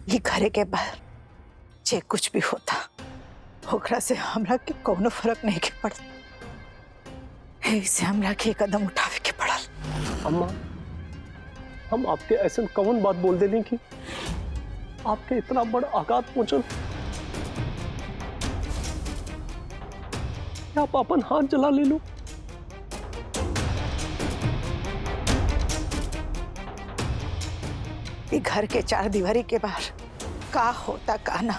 ये घरे के बाहर जे कुछ भी होता ओकरा से हमरा के कोनो फर्क नहीं के पड़ता। ऐसे हमरा के कदम उठावे के पड़ल। अम्मा, हम आपके ऐसे कौन बात बोल देने की आपके इतना बड़ा आघात पहुंचल। आप अपन हाथ जला ले लो। ये घर के चार दीवारी के बाहर का होता का ना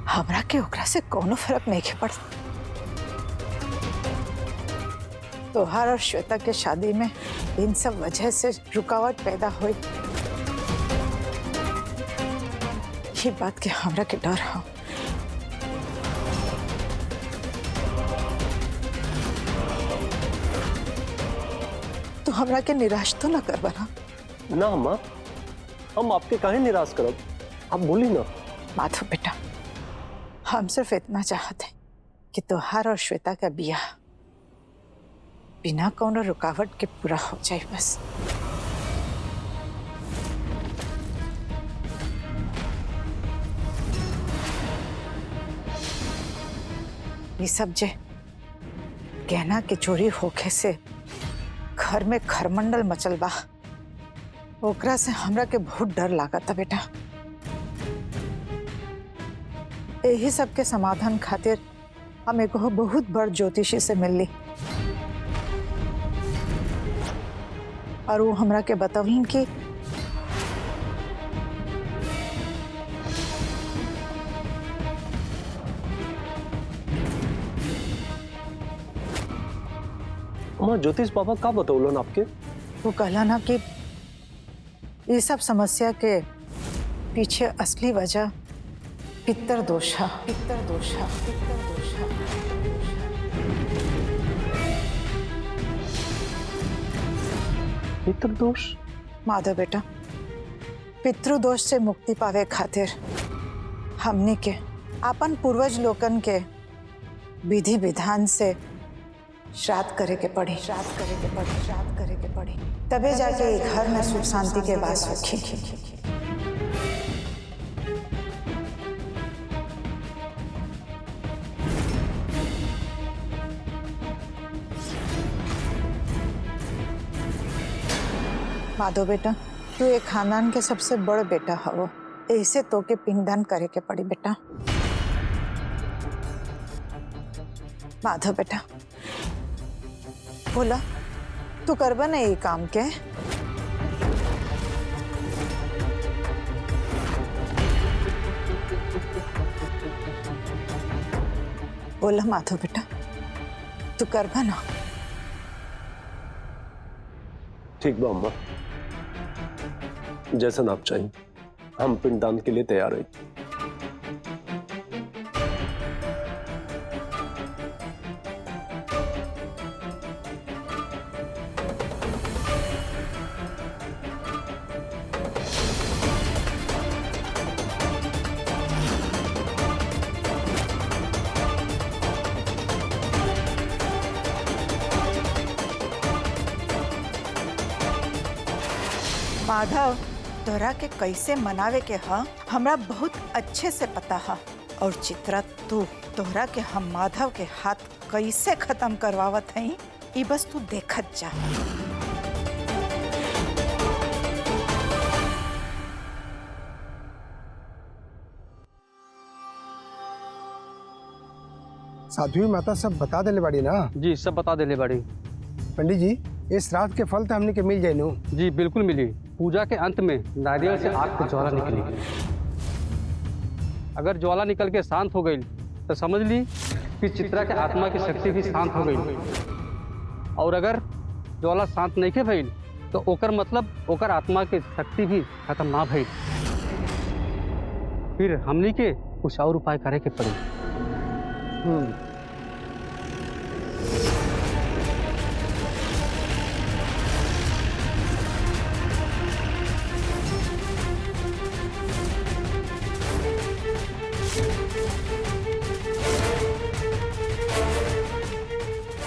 हमरा के ओकरा से कोनो फर्क नहीं के पड़ता। तोहार और श्वेता के शादी में इन सब वजह से रुकावट पैदा हुई, ये बात के हमरा के डर हो। तो हमरा के निराश तो ना कर बना। ना अम्मा, हम आपके काहे निराश करब, आप बोली ना। माधव बेटा, हम सिर्फ इतना चाहते हैं कि तोहार और श्वेता का बियाह बिना कोनो रुकावट के पूरा हो जाए बस। ये सब जे गहना के चोरी होके से घर में खरमंडल मचल बा, ओकरा से हमरा के बहुत डर लागता बेटा। यही सब के समाधान खातिर हम एगो बहुत बड़ ज्योतिषी से मिलली और वो हमरा के बतौलन कि अम्मा, ज्योतिष बाबा का बतौलन आपके? वो कहला ना कि ये सब समस्या के पीछे असली वजह पितर दोष है। पितर दोष है। पितर दोष है। पितृदोष? माधव बेटा, पितृदोष से मुक्ति पावे खातिर हमने के अपन पूर्वज लोकन के विधि विधान से श्राद्ध करे के पड़ी। श्राद्ध करे के पड़ी। श्राद्ध करे के पड़ी, तबे जाके घर में सुख शांति के वास होखी। माधव बेटा, तू एक खानदान के सबसे बड़ बेटा हो, ऐसे तो के पिंडदान करे के पड़ी बेटा। माधव बेटा, बोला तू करबा ना ये काम के? बोला माधव बेटा, तू करबा ना? ठीक बा अम्मा, जैसा आप चाहिए, हम पिंडदान के लिए तैयार हैं। माधव, तोरा के कैसे मनावे के हा हमरा बहुत अच्छे से पता है। और चित्रा, तोहरा के हम माधव के हाथ कैसे खत्म करवावत हई, ई बस तू देखत जा। साध्वी माता सब बता देले बाड़ी ना? जी, सब बता देले बाड़ी। पंडित जी, ये श्राद्ध के फल तो हमने के मिल जाए नो? जी बिल्कुल मिली। पूजा के अंत में नारियल से आग की ज्वाला निकली। अगर ज्वाला निकल के शांत हो गई तो समझ ली कि चित्रा के आत्मा की शक्ति भी शांत हो गई। और अगर ज्वाला शांत नहीं के भइल तो ओकर मतलब ओकर आत्मा की शक्ति भी खत्म ना भइल। फिर हमनी के कुछ और उपाय करे के पड़ी।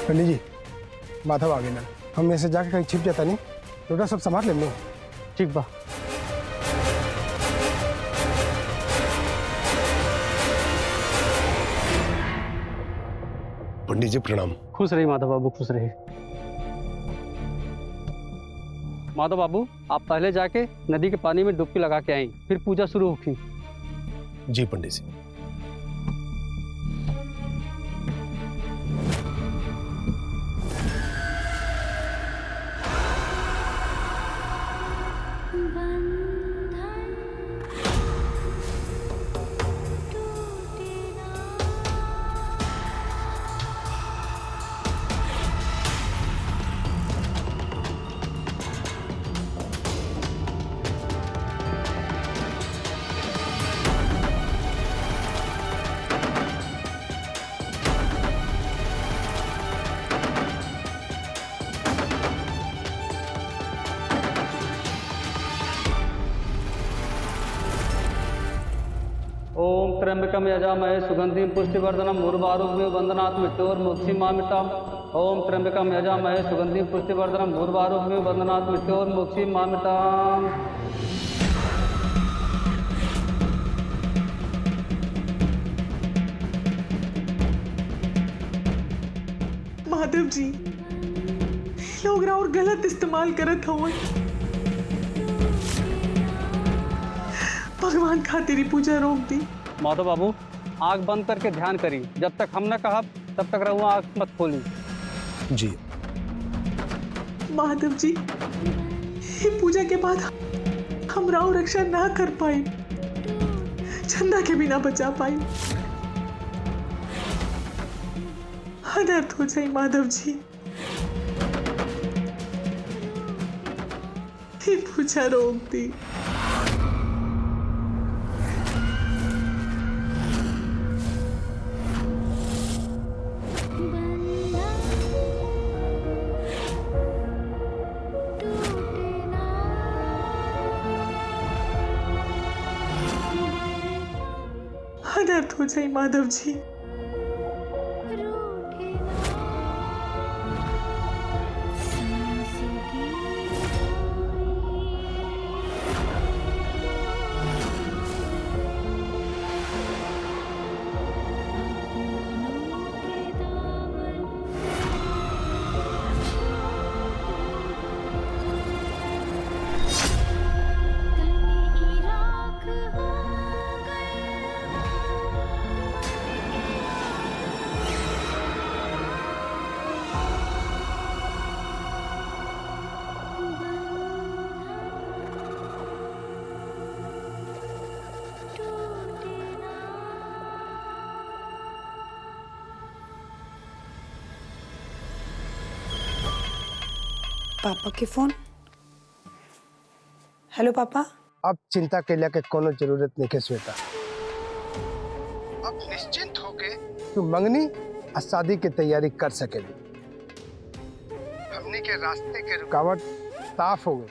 पंडित जी, माधव आ गए ना, हम ऐसे जाके कहीं छिप जाता नहीं, लोटा सब संभाल ले लो। ठीक बा। पंडित जी प्रणाम। खुश रही माधव बाबू, खुश रही। माधव बाबू, आप पहले जाके नदी के पानी में डुबकी लगा के आई, फिर पूजा शुरू होगी। जी पंडित जी। ओम त्र्यंबकम यजामहे सुगंधिं पुष्टिवर्धनम उर्वारुकमिव बंधनात् मृत्योर्मुक्षीमामृताम्। ओम त्र्यंबकम यजामहे सुगंधिं पुष्टिवर्धनम उर्वारुकमिव बंधनात् मृत्योर्मुक्षीमामृताम्। माधव जी, लोग और गलत इस्तेमाल करत हवन। भगवान खातिर ही पूजा रोक दी। माधव बाबू, आँख बंद करके ध्यान करी, जब तक हम न कहब तब तक रहुआ आँख मत खोली। जी माधव जी, ये पूजा के बाद हम राव रक्षा ना कर पाए, चंदा के बिना बचा पाए। अनर्थ हो जाए माधव जी, ये पूजा रोक दी। अनर्थ हो जाए माधव जी। पापा के फोन। हेलो पापा। अब चिंता के लिए कोनो जरूरत नहीं है श्वेता। अब निश्चिंत होके तू मंगनी और शादी की तैयारी कर सकेगी। हमने के रास्ते के रुकावट साफ हो गई।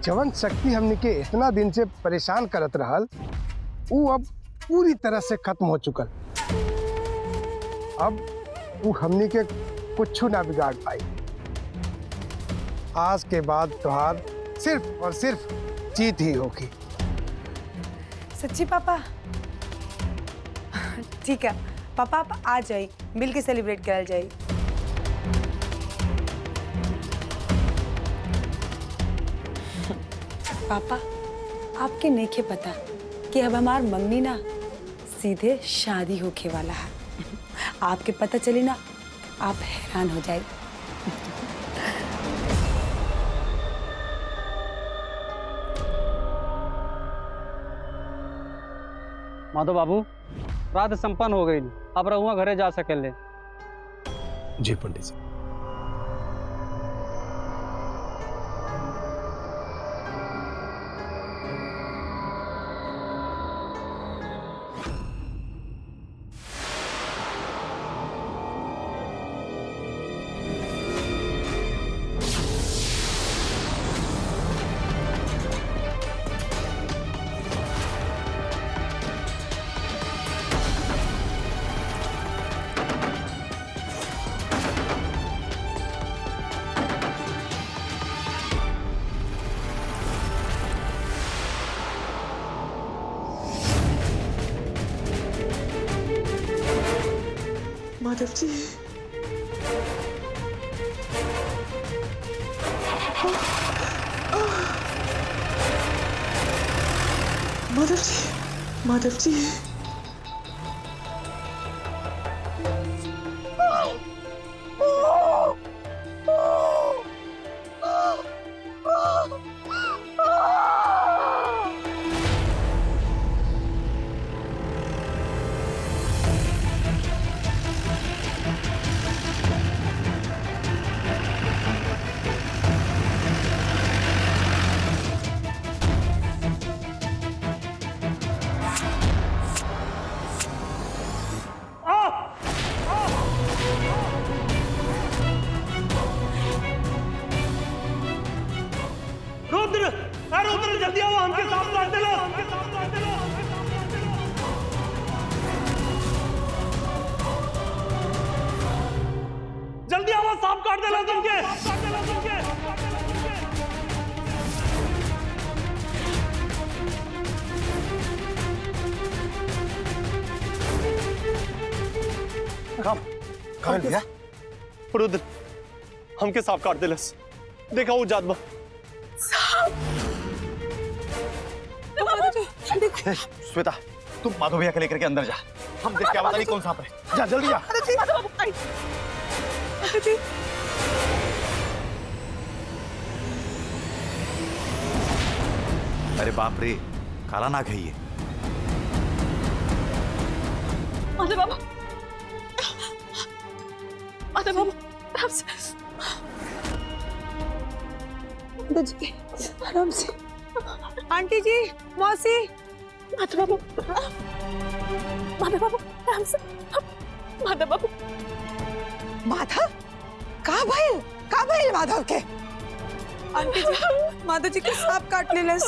जवन शक्ति हमने के इतना दिन से परेशान करत रहल, वो अब पूरी तरह से खत्म हो चुकल। अब वो हमने के कुछ ना बिगाड़ पाई। आज के बाद त्योहार सिर्फ और सिर्फ जीत ही होगी। सच्ची पापा? ठीक है पापा, आप आ जाइए, मिल के सेलिब्रेट करल जाइए। पापा, आपके नहीं के पता कि अब हमार मंगनी ना सीधे शादी होके वाला है। आपके पता चली ना, आप हैरान हो जाए। माधव बाबू, रात संपन्न हो गई, अब रहुआ घरे जा सकेले। जी पंडित जी। माधव जी, माधव जी, माधव जी, रुद्र, अरे रुद्र जल्दी आओ, हमके साथ काट दे लो, हमके साथ काट दे लो। जल्दी आओ, सांप काट दे लो तुमके। कहाँ भैया? रुद्र, हमके सांप काट दे लस। देखा वो जादवा। श्वेता, तुम माधव भैया को लेकर के अंदर जा। हम देख क्या पता नहीं कौन सांप है। जा जल्दी जा। अरे बाप रे, काला नाग है ये। माधव बाबू, माधव बाबू, आराम से। आंटी जी, मौसी, माधव बाबू, माधव बाबू, आराम से। माधव बाबू, माधव का भइल माधव के? आंटी जी, माधव जी के सांप काट लेलस।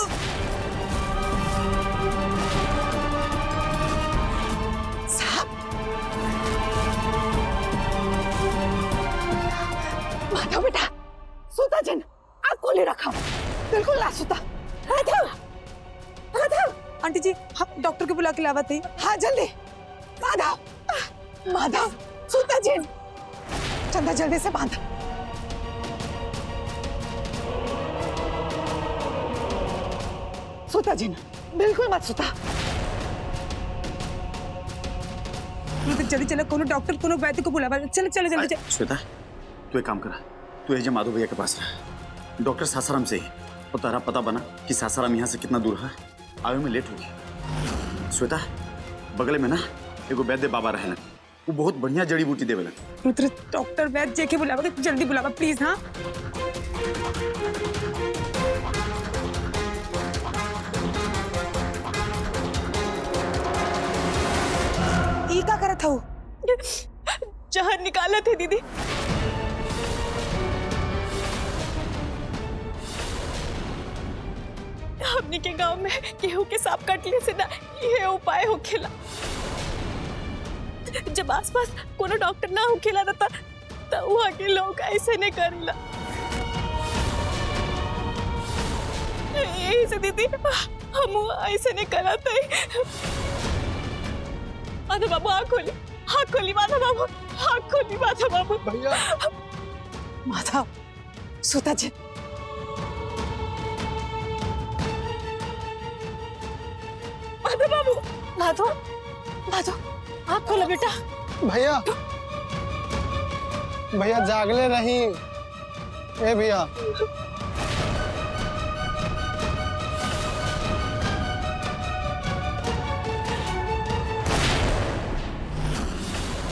सांप? माधव बेटा, सुता जन, आँख खोले रखा, बिल्कुल ना सुता। माधव, माधव, आंटी जी, हम डॉक्टर को बुला के लावत है। हाँ जल्दी। माधव, माधव, सुता जन, चंदा जल्दी से बांध। सुता जन, बिल्कुल मत सुता। जल्दी चलो, कोनो डॉक्टर, कोनो वैद्य को बुलावा। चलो चलो जल्दी। श्वेता, तू एक काम करा, तू एजे माधव भैया के पास रहा। डॉक्टर सासाराम से ही और तारा पता बना कि सासाराम यहाँ से कितना दूर है। आवे में लेट हो गया। श्वेता, बगल में ना एगो वैद्य बाबा रहेला, वो बहुत बढ़िया जड़ी बूटी देवेला। रुद्र, डॉक्टर वैद्य जी के बुलावा, जल्दी बुलावा प्लीज। हाँ, ई का करत हूँ? जहर निकाला थे दीदी। हमनी के गांव में गेहूं के सांप काटले से ना ये उपाय होखेला। जब आसपास कोनो डॉक्टर ना होखेला रहता तो वहाँ के लोग ऐसे नहीं करेला। यही से दीदी हम ऐसे नहीं कराते। माधव बाबू, आँख खोली माधव बाबू, आँख खोली माधव बाबू। भैया, माधव, सुता जन। माधव बाबू, माधव, माधव, आँख खोलो बेटा। भैया, भैया जागले नहीं। ए भैया,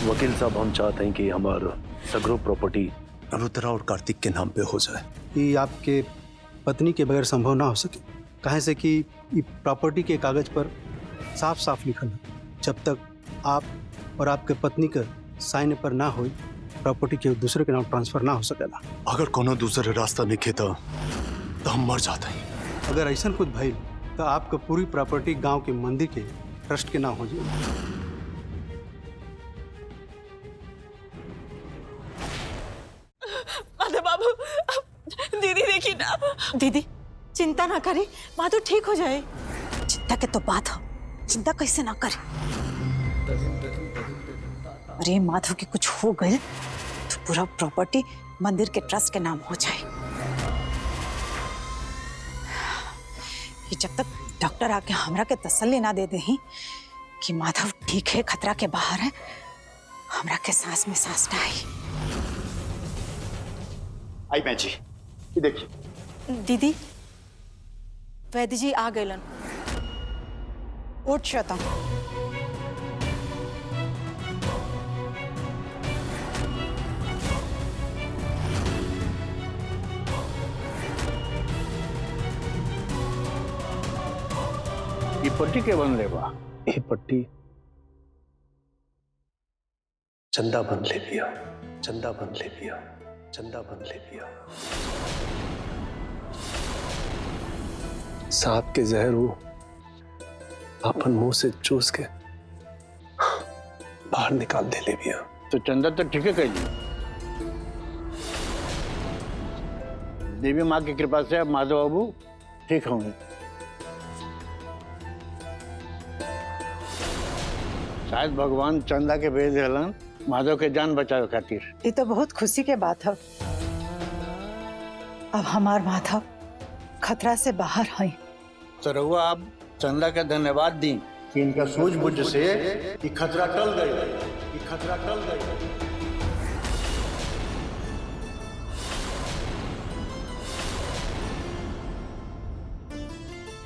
वकील साहब, हम चाहते हैं कि हमारा सगरो प्रॉपर्टी रुद्रा और कार्तिक के नाम पे हो जाए। ये आपके पत्नी के बगैर संभव ना हो सके, काहे से कि ये प्रॉपर्टी के कागज पर साफ साफ लिखल है, जब तक आप और आपके पत्नी का साइन पर ना हो प्रॉपर्टी के दूसरे के नाम ट्रांसफर ना हो सकेला। अगर कोनो दूसरे रास्ता नहीं तो हम मर जाते हैं। अगर ऐसा कुछ भइल तो आपका पूरी प्रॉपर्टी गांव के मंदिर के ट्रस्ट के नाम हो जाए। माधव बाबू, दीदी देखी ना। दीदी चिंता ना करे, माधव ठीक हो जाए। चिंता के तो बात हो, चिंता कैसे ना करे। और ये माधव की कुछ हो गए तो पूरा प्रॉपर्टी मंदिर के ट्रस्ट के नाम हो जाए। ये जब तक डॉक्टर आके हमरा के तसल्ली ना दे दे कि माधव ठीक है, खतरा के बाहर है, हमरा के सांस में सांस ना आई। आई पैची, ये देखिए। दीदी वैद्य जी आ गए। उठ श्वेता। ये पट्टी के बन ले बा? ये पट्टी चंदा बन ले लिया, चंदा बन ले लिया, चंदा बन ले लिया। सांप के जहर वो अपन मुंह से चूस के बाहर निकाल दे ले बिया। तो चंदा तो ठीक है कही। देवी माँ की कृपा से अब माधव बाबू ठीक होंगे। शायद भगवान चंदा के भेज दिलन माधव के जान बचावे खातिर। ये तो बहुत खुशी के बात है। अब हमार माधव खतरा से बाहर है। तो रहुआ आप चंदा का धन्यवाद दी कि इनका सूझबूझ से ये खतरा टल गई, ये खतरा टल गई।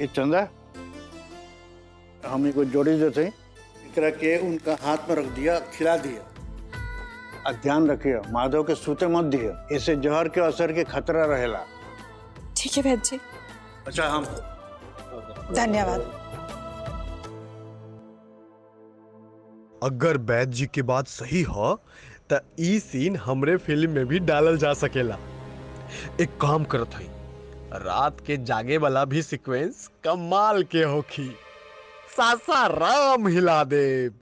ये चंदा हम को जोड़ी जो थे एकरा के उनका हाथ में रख दिया, खिला दिया। अब ध्यान रखिए माधव के सूते मत दिए, इससे जहर के असर के खतरा रहेला। ठीक है वैद्य जी। अच्छा हम धन्यवाद। अगर वैद्य जी की बात सही हो तो ई सीन हमरे फिल्म में भी डालल जा सकेला। एक काम करत हई, रात के जागे वाला भी सीक्वेंस कमाल के होखी, सासाराम हिला देब।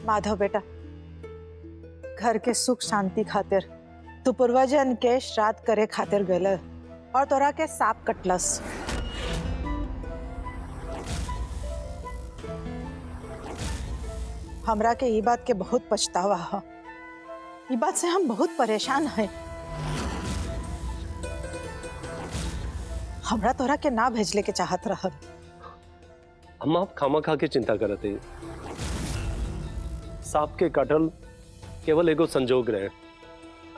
माधव बेटा, घर के सुख शांति खातिर तू पूर्वजन के श्राद्ध करे खातिर गल और तोरा के सांप कटलस। हमरा के ये बात के बहुत पछतावा है। ये बात से हम बहुत परेशान हैं। हमरा तोरा के ना भेजले के चाहत रहल। हम आप खामा खा के चिंता करते हैं। सांप के काटल केवल एगो संजोग रहे।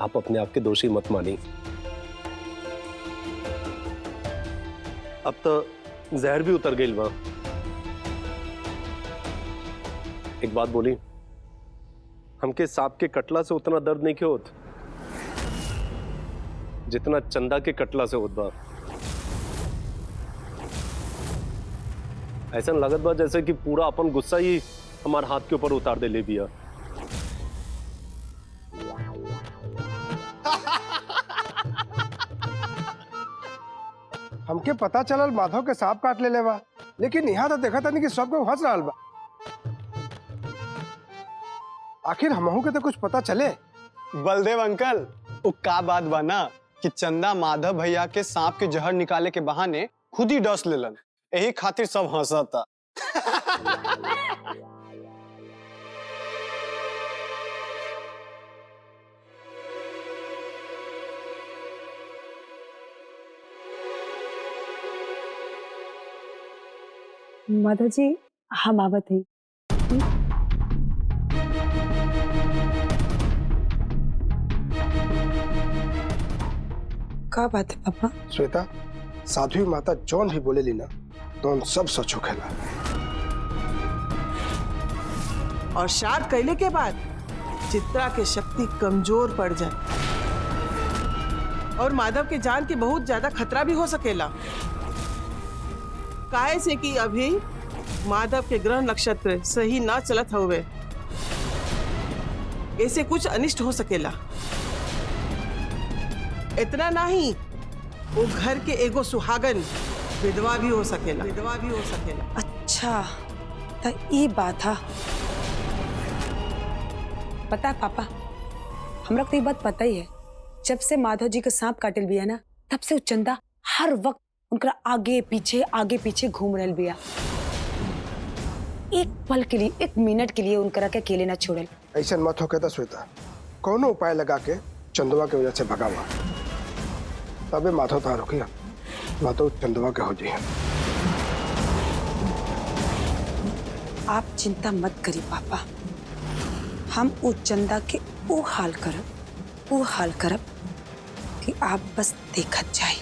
आप अपने आप के दोषी मत मानी। अब तो जहर भी उतर गई। वहां एक बात बोली, हमके सांप के कटला से उतना दर्द नहीं क्यों होत जितना चंदा के कटला से होत बा। ऐसा लगत बा जैसे कि पूरा अपन गुस्सा ही हमारे हाथ के ऊपर उतार दे ले बिया। हमके पता चलल माधव के सांप काट ले बा, लेकिन यहाँ तो देखा था नहीं कि सबको हंस रहा बा। आखिर हमहू के तो कुछ पता चले। बलदेव अंकल, वो का बात बा ना कि चंदा माधव भैया के सांप के जहर निकाले के बहाने खुद ही डस लेलन, यही खातिर सब हंसता। माधव जी हम आवत हैं। का बात है पापा? श्वेता, साध्वी माता जौन भी बोले ली ना तो सब सच होखेला। और श्राद्ध कैले के बाद चित्रा के शक्ति कमजोर पड़ जाए और माधव के जान के बहुत ज्यादा खतरा भी हो सकेला। काहे से कि अभी माधव के ग्रह नक्षत्र सही ना चलत हुए। ऐसे कुछ अनिष्ट हो सकेला। इतना नहीं, वो घर के एगो सुहागन विधवा भी हो सकेला, विधवा भी हो सकेला। अच्छा तो ये बात है। पता है पापा, हमरा को तो ये बात पता ही है। जब से माधव जी का सांप काटिल बिया ना, तब से वो चंदा हर वक्त उनका आगे पीछे घूम रहल बिया। एक पल के लिए, एक मिनट के लिए उनकरा के अकेले ना छोड़ल। ऐसा मत हो कहता श्वेता, कौनो उपाय लगा के चंदवा के वजह से भगावा, तबे माधव तार रुकिया, ना तो चंदवा के हो जाए। आप चिंता मत करिए पापा, हम उस चंदा के वो हाल करब कि आप बस देखत जाए।